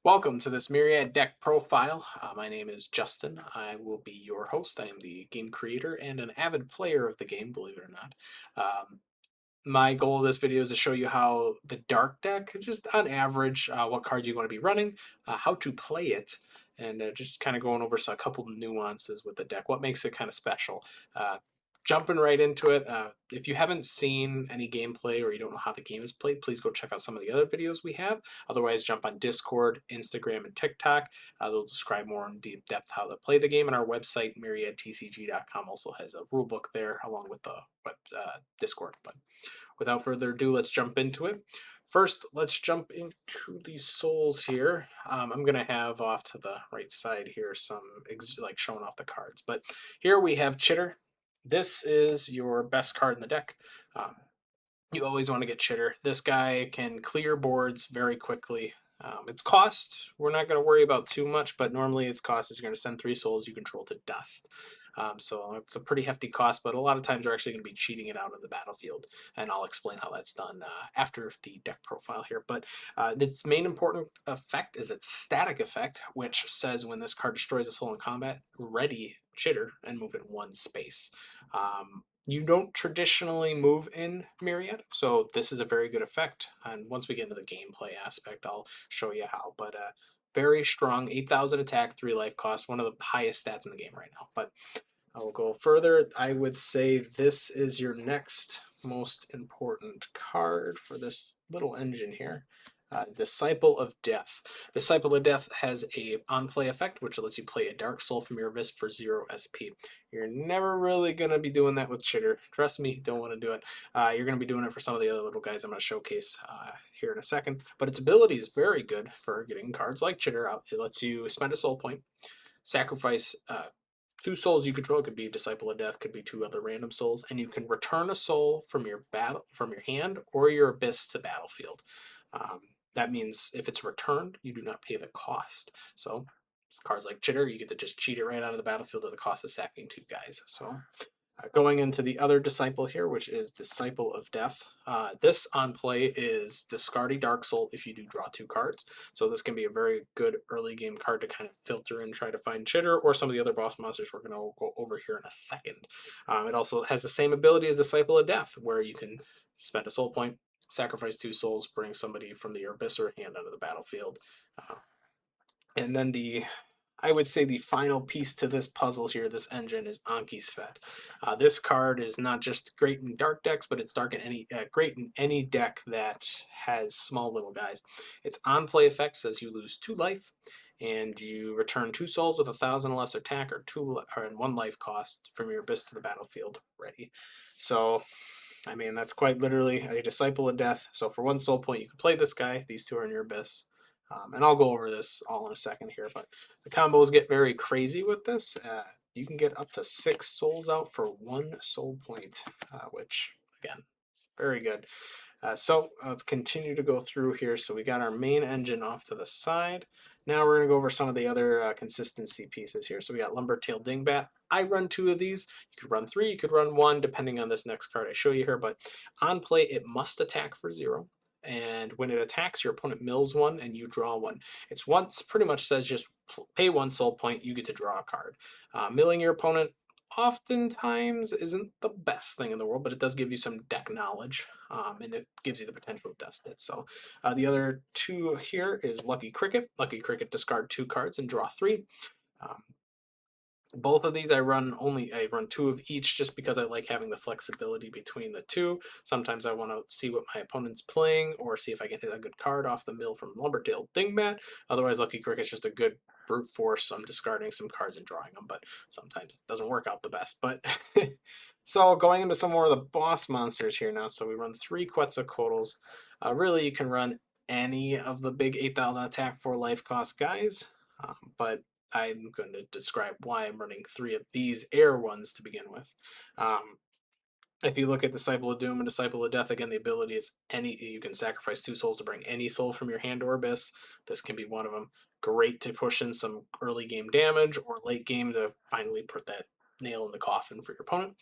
Welcome to this Myriad deck profile. My name is Justin. I will be your host. I am the game creator and an avid player of the game, believe it or not. My goal of this video is to show you how the dark deck, just on average, what cards you want to be running, how to play it, and just kind of going over a couple nuances with the deck, what makes it kind of special. Uh, Jumping right into it, if you haven't seen any gameplay or you don't know how the game is played, please go check out some of the other videos we have. Otherwise, jump on Discord, Instagram, and TikTok. They'll describe more in deep depth how to play the game, and our website, MIRYADTCG.com, also has a rule book there along with the Discord. But without further ado, let's jump into it. First, let's jump into the souls here. I'm going to have off to the right side here some like showing off the cards. But here we have Chitter. This is your best card in the deck. Um, you always want to get Chitter. This guy can clear boards very quickly. Its cost, we're not going to worry about too much, but normally its cost is going to send 3 souls you control to dust. So it's a pretty hefty cost, but a lot of times you're actually going to be cheating it out of the battlefield, and I'll explain how that's done after the deck profile here. But its main important effect is its static effect, which says when this card destroys a soul in combat, ready Chitter and move it 1 space. You don't traditionally move in Myriad, so this is a very good effect. And once we get into the gameplay aspect, I'll show you how. But very strong, 8,000 attack, 3 life cost, one of the highest stats in the game right now. But I will go further. I would say this is your next most important card for this little engine here. Disciple of Death. Disciple of Death has a on-play effect, which lets you play a Dark Soul from your Abyss for 0 SP. You're never really going to be doing that with Chitter. Trust me, don't want to do it. You're going to be doing it for some of the other little guys I'm going to showcase here in a second. But its ability is very good for getting cards like Chitter out. It lets you spend a soul point, sacrifice 2 souls you control. It could be Disciple of Death, could be 2 other random souls, and you can return a soul from your hand or your Abyss to battlefield. That means if it's returned, you do not pay the cost. So cards like Chitter, you get to just cheat it right out of the battlefield at the cost of sacking 2 guys. So going into the other Disciple here, which is Disciple of Death. This on play is discard a Dark Soul if you do draw 2 cards. So this can be a very good early game card to kind of filter and try to find Chitter or some of the other boss monsters we're going to go over here in a second. It also has the same ability as Disciple of Death, where you can spend a soul point, sacrifice 2 souls, bring somebody from the Abyss or hand out of the battlefield. And then I would say the final piece to this puzzle here, this engine, is Anki's Fet. This card is not just great in dark decks, but it's great in any deck that has small little guys. Its on-play effect says you lose 2 life, and you return 2 souls with 1,000 or less attack and 1 life cost from your Abyss to the battlefield ready. So, I mean, that's quite literally a Disciple of Death. So for 1 soul point, you can play this guy. These 2 are in your Abyss. And I'll go over this all in a second here, but the combos get very crazy with this. You can get up to 6 souls out for 1 soul point, which, again, very good. So let's continue to go through here. So we got our main engine off to the side. Now we're going to go over some of the other consistency pieces here. So we got Lumbertail Dingbat. I run 2 of these. You could run 3, you could run 1, depending on this next card I show you here. But on play, it must attack for 0. And when it attacks, your opponent mills 1 and you draw 1. It's once pretty much says just pay 1 soul point, you get to draw a card. Milling your opponent oftentimes isn't the best thing in the world, but it does give you some deck knowledge, and it gives you the potential to dust it. So the other 2 here is Lucky Cricket. Lucky Cricket, discard 2 cards and draw 3. Um, both of these I run 2 of each just because I like having the flexibility between the 2. Sometimes I want to see what my opponent's playing or see if I can hit a good card off the mill from Lumbertail Dingbat. Otherwise, Lucky Cricket's just a good brute force. I'm discarding some cards and drawing them, but sometimes it doesn't work out the best. But so going into some more of the boss monsters here now. So we run 3 Quetzalcoatl's. Really, you can run any of the big 8,000 attack 4 life cost guys, but I'm going to describe why I'm running 3 of these air ones to begin with. If you look at Disciple of Doom and Disciple of Death, again, the ability is you can sacrifice 2 souls to bring any soul from your hand or Abyss. This can be one of them. Great to push in some early game damage or late game to finally put that nail in the coffin for your opponent.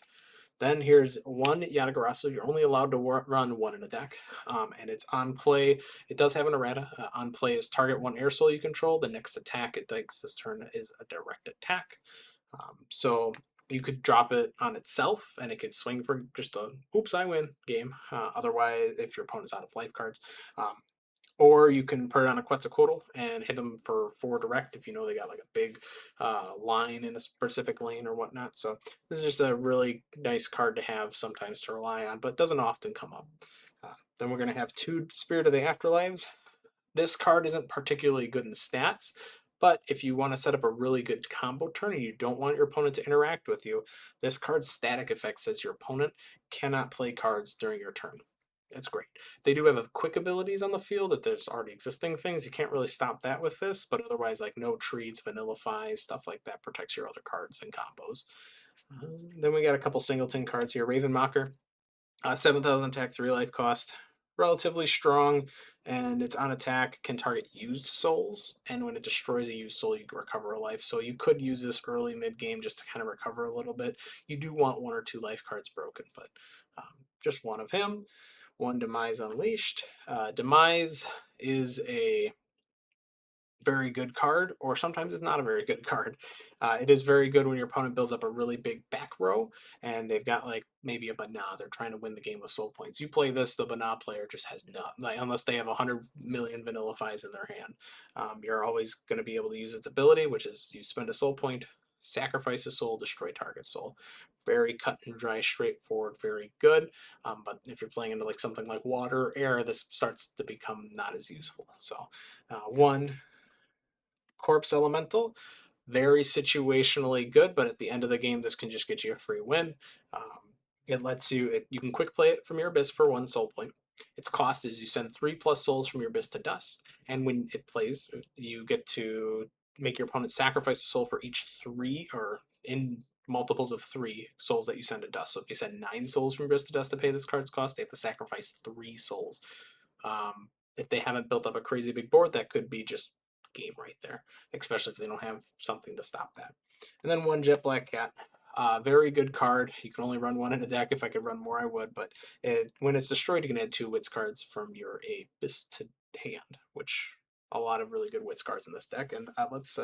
Then here's one Yatagarasu. You're only allowed to run one in a deck, and it's on play. It does have an errata. On play is target one air soul you control. The next attack it takes this turn is a direct attack. So you could drop it on itself, and it could swing for just a "oops, I win" game. Otherwise, if your opponent's out of life cards, um, or you can put it on a Quetzalcoatl and hit them for 4 direct if you know they got like a big line in a specific lane or whatnot. So this is just a really nice card to have sometimes to rely on, but doesn't often come up. Then we're going to have 2 Spirit of the Afterlives. This card isn't particularly good in stats, but if you want to set up a really good combo turn and you don't want your opponent to interact with you, this card's static effect says your opponent cannot play cards during your turn. It's great. They do have quick abilities on the field. If there's already existing things, you can't really stop that with this, but otherwise, like no treats, vanillify, stuff like that protects your other cards and combos. Then we got a couple singleton cards here. Raven Mocker, 7,000 attack, 3 life cost. Relatively strong, and it's on attack, can target used souls, and when it destroys a used soul, you can recover a life. So you could use this early mid game just to kind of recover a little bit. You do want 1 or 2 life cards broken, but just one of him. 1 Demise Unleashed. Demise is a very good card, or sometimes it's not a very good card. It is very good when your opponent builds up a really big back row and they've got like maybe a Bana. They're trying to win the game with soul points. You play this, the Bana player just has none, like, unless they have 100 million vanillifies in their hand. You're always going to be able to use its ability, which is you spend a soul point, sacrifice a soul, destroy target soul. Very cut and dry, straightforward, very good. But if you're playing into like something like water or air, this starts to become not as useful. So, 1 Corpse Elemental, very situationally good, but at the end of the game, this can just get you a free win. It lets you, you can quick play it from your abyss for 1 soul point. Its cost is you send 3 plus souls from your abyss to dust, and when it plays, you get to make your opponent sacrifice a soul for each 3 or in multiples of 3 souls that you send to dust. So if you send 9 souls from abyss to dust to pay this card's cost, they have to sacrifice 3 souls. If they haven't built up a crazy big board, that could be just game right there, especially if they don't have something to stop that. And then 1 Jet Black Cat. Very good card. You can only run 1 in a deck. If I could run more, I would. But when it's destroyed, you can add 2 Wits cards from your Abyss to hand, which a lot of really good Wits cards in this deck. And let's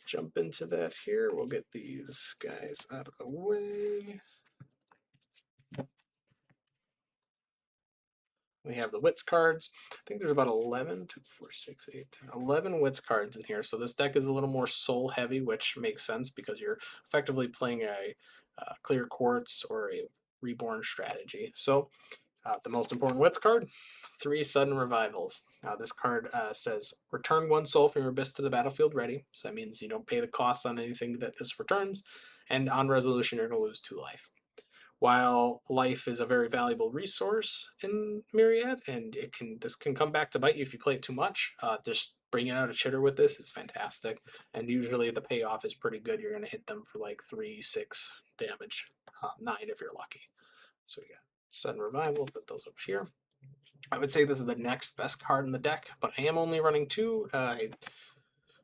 jump into that here. We'll get these guys out of the way. We have the Wits cards. I think there's about 11, 2, 4, 6, 8, 10, 11 Wits cards in here. So this deck is a little more soul heavy, which makes sense because you're effectively playing a clear quartz or a reborn strategy. So the most important Wits card, 3 Sudden Revivals. This card says return 1 soul from your abyss to the battlefield ready. So that means you don't pay the costs on anything that this returns. And on resolution, you're going to lose 2 life. While life is a very valuable resource in Myriad, and this can come back to bite you if you play it too much, just bringing out a chitter with this is fantastic. And usually the payoff is pretty good. You're going to hit them for like 3, 6 damage, 9 if you're lucky. So we got Sudden Revival, put those up here. I would say this is the next best card in the deck, but I am only running 2.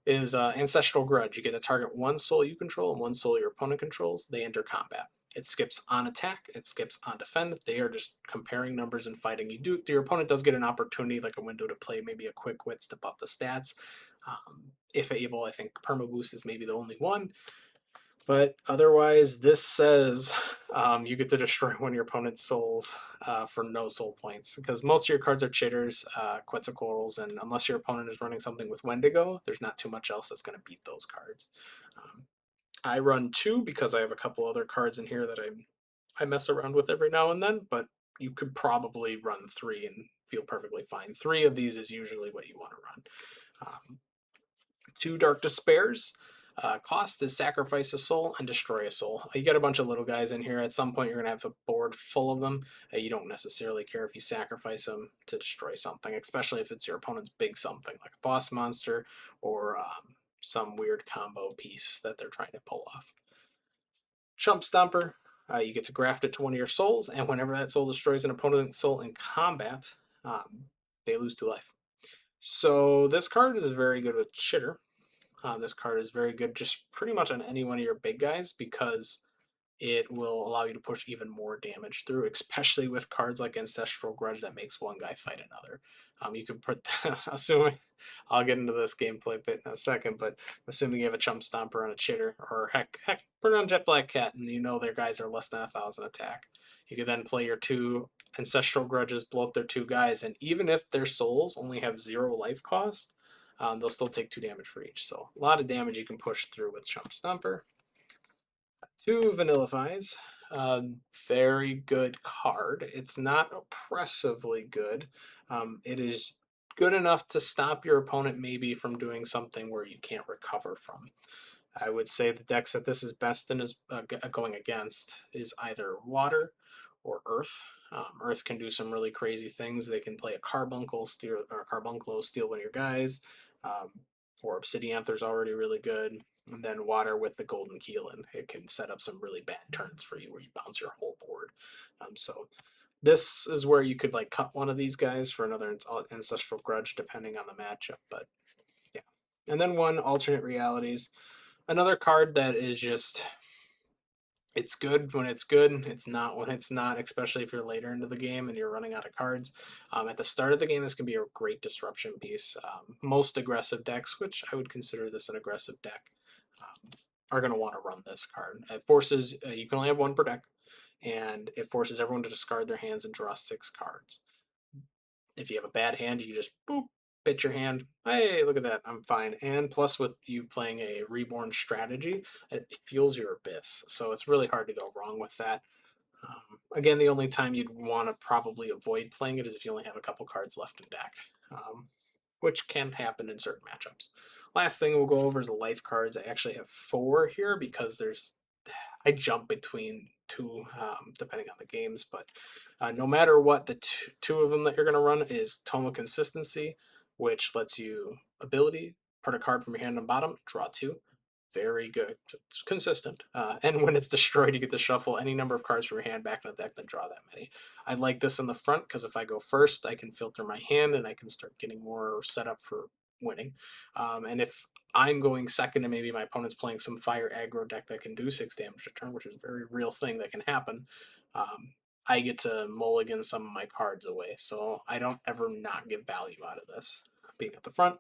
Is Ancestral Grudge. You get to target 1 soul you control and 1 soul your opponent controls. They enter combat. It skips on attack. It skips on defend. They are just comparing numbers and fighting. Your opponent does get an opportunity, like a window to play maybe a quick wits to buff the stats. If able, I think Perma Boost is maybe the only one. But otherwise, this says you get to destroy 1 of your opponent's souls for no soul points. Because most of your cards are chitters, Quetzalcoatls, and unless your opponent is running something with Wendigo, there's not too much else that's going to beat those cards. I run 2 because I have a couple other cards in here that I mess around with every now and then, but you could probably run 3 and feel perfectly fine. 3 of these is usually what you want to run. 2 Dark Despairs. Cost is sacrifice a soul and destroy a soul. You get a bunch of little guys in here. At some point, you're going to have a board full of them. You don't necessarily care if you sacrifice them to destroy something, especially if it's your opponent's big something, like a boss monster or some weird combo piece that they're trying to pull off. Chump Stomper. You get to graft it to 1 of your souls, and whenever that soul destroys an opponent's soul in combat, they lose 2 life. So this card is very good with Chitter. This card is very good just pretty much on any one of your big guys because it will allow you to push even more damage through, especially with cards like Ancestral Grudge that makes one guy fight another. You can put, assuming, I'll get into this gameplay bit in a second, but assuming you have a Chump Stomper and a Chitter, or heck, put it on Jet Black Cat, and you know their guys are less than 1,000 attack. You can then play your two Ancestral Grudges, blow up their two guys, and even if their souls only have 0 life cost, they'll still take 2 damage for each. So a lot of damage you can push through with Chump Stomper. 2 Vanillafies. Very good card. It's not oppressively good. It is good enough to stop your opponent maybe from doing something where you can't recover from. I would say the decks that this is best in is going against is either water or earth. Earth can do some really crazy things. They can play a Carbuncle, steal one of your guys, um, or Obsidianther's already really good. And then water with the Golden Keelan. It can set up some really bad turns for you where you bounce your whole board. So this is where you could like cut one of these guys for another Ancestral Grudge depending on the matchup. But yeah. And then 1 Alternate Realities. Another card that is just, it's good when it's good. It's not when it's not, especially if you're later into the game and you're running out of cards. At the start of the game, this can be a great disruption piece. Most aggressive decks, which I would consider this an aggressive deck, are going to want to run this card. It forces, you can only have 1 per deck, and it forces everyone to discard their hands and draw 6 cards. If you have a bad hand, you just boop, pitch your hand. Hey, look at that, I'm fine. And plus, with you playing a Reborn strategy, it fuels your Abyss. So it's really hard to go wrong with that. Again, the only time you'd want to probably avoid playing it is if you only have a couple cards left in deck, which can happen in certain matchups. Last thing we'll go over is the life cards. I actually have 4 here because I jump between 2 depending on the games, but no matter what, the two of them that you're going to run is Tome of Consistency, which lets you ability, put a card from your hand on bottom, draw 2. Very good. It's consistent. And when it's destroyed, you get to shuffle any number of cards from your hand back in the deck, then draw that many. I like this in the front because if I go first, I can filter my hand and I can start getting more set up for winning. And if I'm going second and maybe my opponent's playing some fire aggro deck that can do 6 damage a turn, which is a very real thing that can happen, I get to mulligan some of my cards away. So I don't ever not get value out of this being at the front.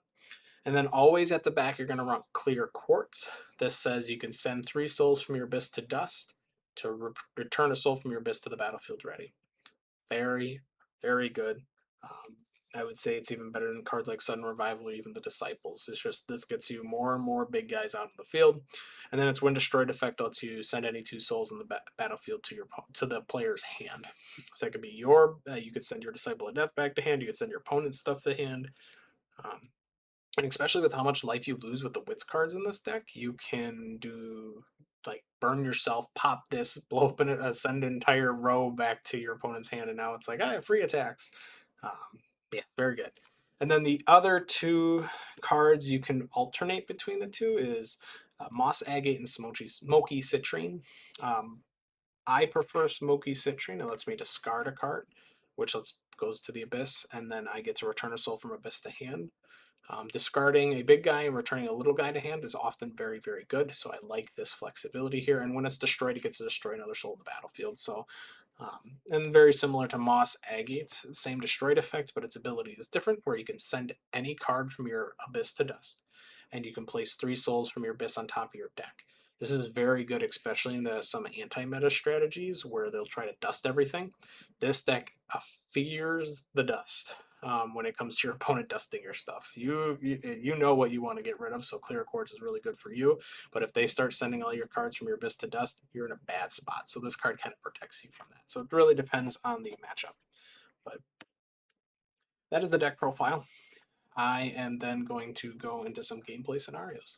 And then always at the back, you're going to run Clear Quartz. This says you can send 3 souls from your abyss to dust to return a soul from your abyss to the battlefield ready. Very, very good. I would say it's even better than cards like Sudden Revival or even the Disciples. It's just this gets you more and more big guys out in the field. And then its When Destroyed effect lets you send any 2 souls in the battlefield to the player's hand. So that could be you could send your Disciple of Death back to hand. You could send your opponent's stuff to hand. And especially with how much life you lose with the Wits cards in this deck, you can do like burn yourself, pop this, blow open it, send an entire row back to your opponent's hand, and now it's like, I have free attacks. Yeah, very good. And then the other 2 cards you can alternate between the 2 is Moss Agate and Smoky Citrine. I prefer Smoky Citrine. It lets me discard a card, which goes to the Abyss, and then I get to return a soul from Abyss to hand. Discarding a big guy and returning a little guy to hand is often very, very good. So I like this flexibility here. And when it's destroyed, it gets to destroy another soul in the battlefield. So, and very similar to Moss Agate, same destroyed effect, but its ability is different, where you can send any card from your Abyss to dust, and you can place 3 souls from your Abyss on top of your deck. This is very good, especially in some anti-meta strategies where they'll try to dust everything. This deck fears the dust. When it comes to your opponent dusting your stuff. You know what you want to get rid of, so Clear Quartz is really good for you. But if they start sending all your cards from your Abyss to dust, you're in a bad spot. So this card kind of protects you from that. So it really depends on the matchup. But that is the deck profile. I am then going to go into some gameplay scenarios.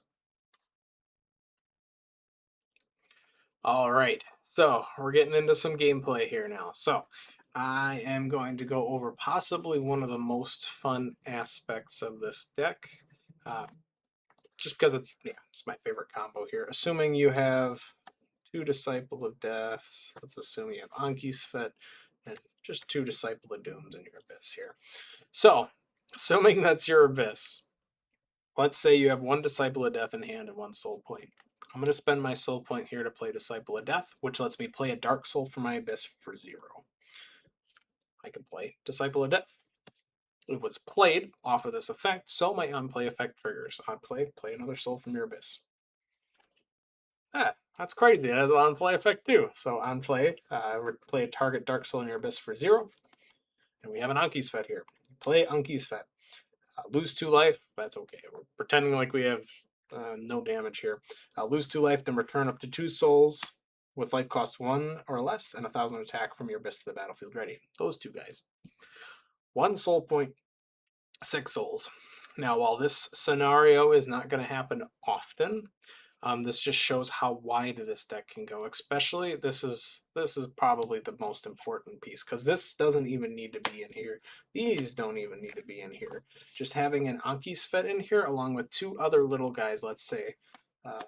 All right, so we're getting into some gameplay here now. So I am going to go over possibly one of the most fun aspects of this deck, just because it's my favorite combo here. Assuming you have 2 Disciple of Deaths, let's assume you have Anki's Fit, and just 2 Disciple of Dooms in your Abyss here. So, assuming that's your Abyss, let's say you have 1 Disciple of Death in hand and 1 Soul Point. I'm going to spend my soul point here to play Disciple of Death, which lets me play a Dark Soul for my Abyss for 0. I can play Disciple of Death. It was played off of this effect, so my on-play effect triggers. On play another soul from your Abyss. Ah, that's crazy. It has an on-play effect too. So on play, play a target Dark Soul in your Abyss for 0. And we have an Anki's Fet here. Play Anki's Fet. Lose 2 life, that's okay. We're pretending like we have no damage here. Lose 2 life, then return up to 2 souls with life cost 1 or less and 1,000 attack from your Abyss to the battlefield ready. Those 2 guys. 1 soul point, 6 souls. Now, while this scenario is not going to happen often, this just shows how wide this deck can go. Especially, this is probably the most important piece, because this doesn't even need to be in here. These don't even need to be in here. Just having an Anki's Fet in here, along with 2 other little guys, let's say,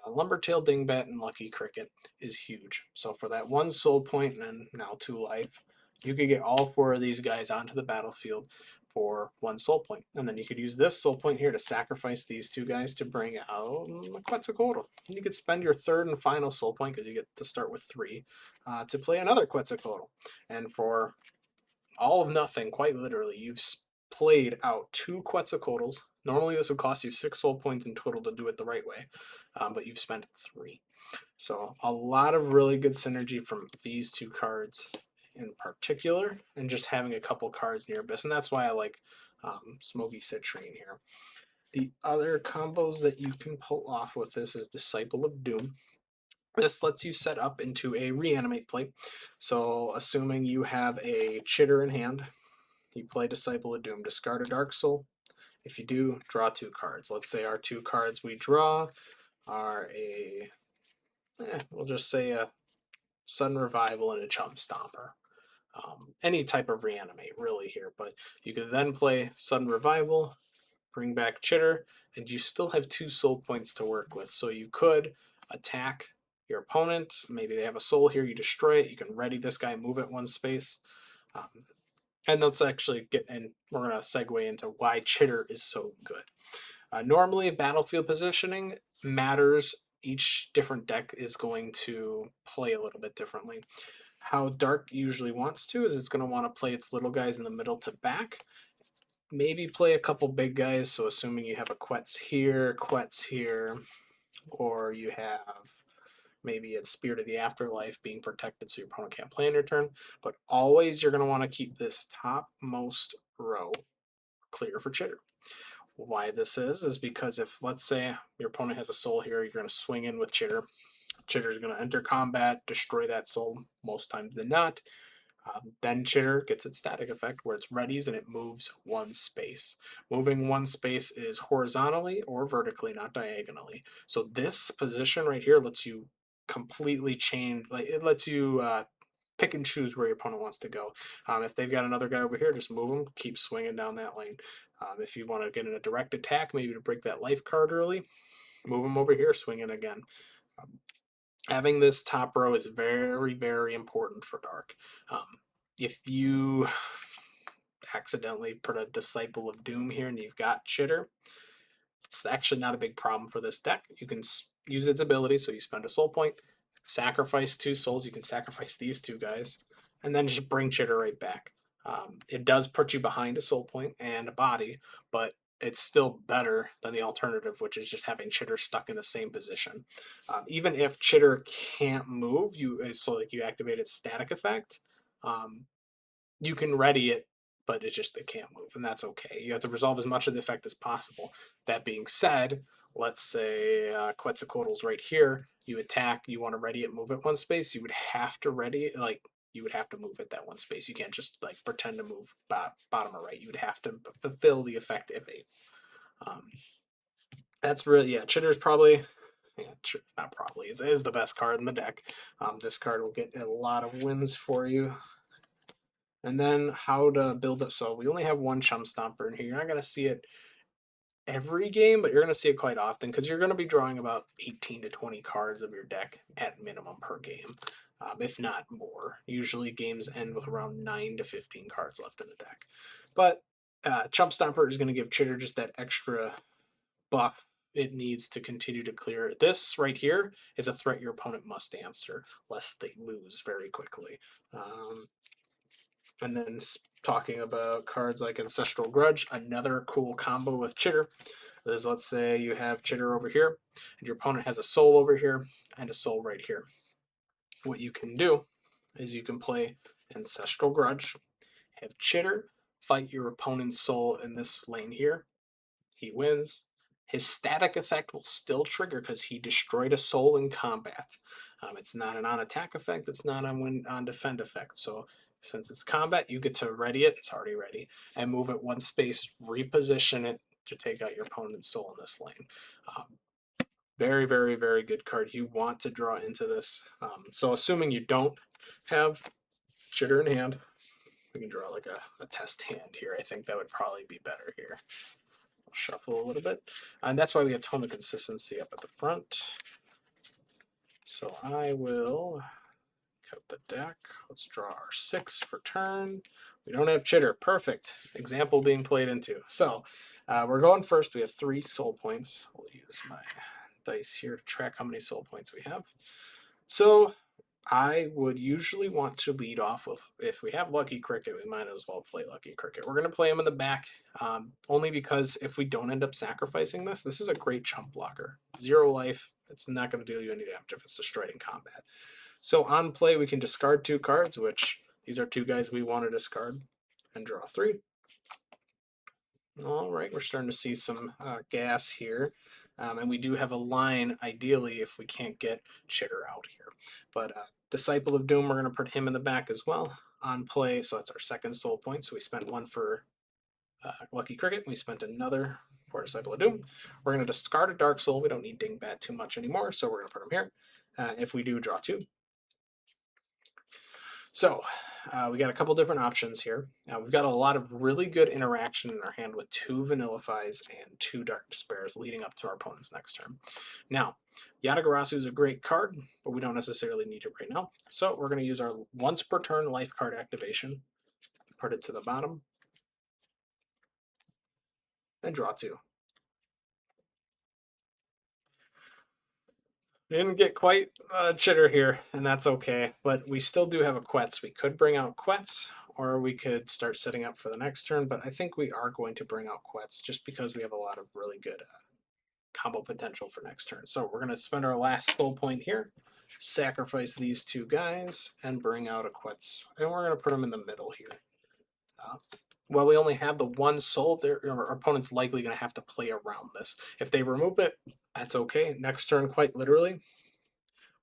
Lumbertail Dingbat and Lucky Cricket, is huge. So for that 1 soul point and then now 2 life, you could get all 4 of these guys onto the battlefield for 1 soul point. And then you could use this soul point here to sacrifice these 2 guys to bring out a Quetzalcoatl. And you could spend your 3rd and final soul point, because you get to start with 3, to play another Quetzalcoatl. And for all of nothing, quite literally, you've played out 2 Quetzalcoatls. Normally this would cost you 6 soul points in total to do it the right way, but you've spent 3. So a lot of really good synergy from these 2 cards in particular, and just having a couple cards near Abyss, and that's why I like Smoky Citrine here. The other combos that you can pull off with this is Disciple of Doom. This lets you set up into a reanimate play. So assuming you have a Chitter in hand, you play Disciple of Doom, discard a Dark Soul. If you do, draw 2 cards. Let's say our 2 cards we draw are we'll just say a Sudden Revival and a Chump Stomper. Any type of reanimate really here, but you could then play Sudden Revival, bring back Chitter, and you still have 2 soul points to work with. So you could attack your opponent. Maybe they have a soul here, you destroy it. You can ready this guy, move it 1 space. And let's actually get in, we're going to segue into why Chitter is so good. Normally, battlefield positioning matters. Each different deck is going to play a little bit differently. How Dark usually wants to is it's going to want to play its little guys in the middle to back. Maybe play a couple big guys, so assuming you have a Quetz here, or you have maybe it's Spirit of the Afterlife being protected so your opponent can't play on your turn. But always you're going to want to keep this topmost row clear for Chitter. Why this is because if, let's say, your opponent has a soul here, you're going to swing in with Chitter. Chitter is going to enter combat, destroy that soul most times than not. Then Chitter gets its static effect where it's readies and it moves 1 space. Moving 1 space is horizontally or vertically, not diagonally. So this position right here lets you completely change, like it lets you pick and choose where your opponent wants to go. If they've got another guy over here, just move them, keep swinging down that lane. If you want to get in a direct attack, maybe to break that life card early, move them over here, swing it again. Having this top row is very, very important for Dark. If you accidentally put a Disciple of Doom here and you've got Chitter, it's actually not a big problem for this deck. You can use its ability, so you spend a soul point, sacrifice 2 souls, you can sacrifice these 2 guys, and then just bring Chitter right back. It does put you behind a soul point and a body, but it's still better than the alternative, which is just having Chitter stuck in the same position. Even if Chitter can't move, so like you activate its static effect, you can ready it, but it can't move, and that's okay. You have to resolve as much of the effect as possible. That being said, let's say Quetzalcoatl's right here. You attack, you want to ready it, move it 1 space. You would have to ready it, like you would have to move it that 1 space. You can't just like pretend to move bottom or right. You would have to fulfill the effective 8. That's really, yeah. Chitter's probably, not probably, is the best card in the deck. This card will get a lot of wins for you. And then how to build it. So we only have 1 Chum Stomper in here. You're not going to see it every game, but you're going to see it quite often because you're going to be drawing about 18 to 20 cards of your deck at minimum per game, if not more. Usually games end with around 9 to 15 cards left in the deck. But Chump Stomper is going to give Chitter just that extra buff it needs to continue to clear. This right here is a threat your opponent must answer, lest they lose very quickly. And then talking about cards like Ancestral Grudge, another cool combo with Chitter is, let's say you have Chitter over here, and your opponent has a soul over here and a soul right here. What you can do is you can play Ancestral Grudge, have Chitter fight your opponent's soul in this lane here. He wins. His static effect will still trigger because he destroyed a soul in combat. It's not an on-attack effect. It's not on defend effect. So since it's combat, you get to ready it. It's already ready. And move it one space, reposition it to take out your opponent's soul in this lane. Very, very, very good card. You want to draw into this. So assuming you don't have Chitter in hand, we can draw like a test hand here. I think that would probably be better here. I'll shuffle a little bit. And that's why we have tone of consistency up at the front. So I will cut the deck. Let's draw our 6 for turn. We don't have Chitter. Perfect. Example being played into. So we're going first. We have 3 soul points. We'll use my dice here to track how many soul points we have. So I would usually want to lead off with, if we have Lucky Cricket, we might as well play Lucky Cricket. We're going to play him in the back, only because if we don't end up sacrificing this is a great chump blocker. 0 life. It's not going to deal you any damage if it's destroyed in combat. So on play, we can discard 2 cards, which these are 2 guys we want to discard, and draw 3. All right, we're starting to see some gas here. And we do have a line, ideally, if we can't get Chitter out here. But Disciple of Doom, we're going to put him in the back as well. On play, so that's our 2nd soul point. So we spent 1 for Lucky Cricket. We spent another for Disciple of Doom. We're going to discard a Dark Soul. We don't need Dingbat too much anymore, so we're going to put him here. If we do, draw 2. So we got a couple different options here. We've got a lot of really good interaction in our hand with 2 Vanillafies and 2 Dark Despairs leading up to our opponent's next turn. Now, Yatagarasu is a great card, but we don't necessarily need it right now. So we're going to use our once per turn life card activation, put it to the bottom, and draw 2. We didn't get quite Chitter here, and that's okay. But we still do have a Quetz. We could bring out Quetz, or we could start setting up for the next turn. But I think we are going to bring out Quetz just because we have a lot of really good combo potential for next turn. So we're going to spend our last soul point here, sacrifice these 2 guys, and bring out a Quetz. And we're going to put them in the middle here. While we only have the 1 soul, our opponent's likely going to have to play around this. If they remove it, that's okay. Next turn, quite literally,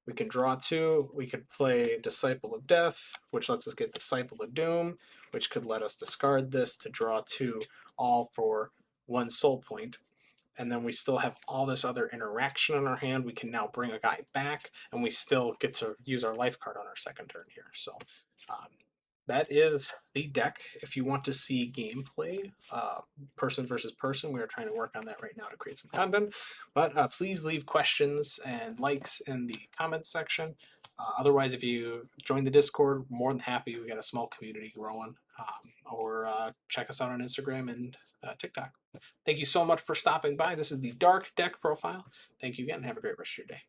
we can draw 2. We could play Disciple of Death, which lets us get Disciple of Doom, which could let us discard this to draw 2, all for 1 soul point. And then we still have all this other interaction in our hand. We can now bring a guy back, and we still get to use our life card on our 2nd turn here. So that is the deck. If you want to see gameplay, person versus person, we are trying to work on that right now to create some content. But please leave questions and likes in the comments section. Otherwise, if you join the Discord, more than happy. We got a small community growing. Or check us out on Instagram and TikTok. Thank you so much for stopping by. This is the Dark Deck Profile. Thank you again, and have a great rest of your day.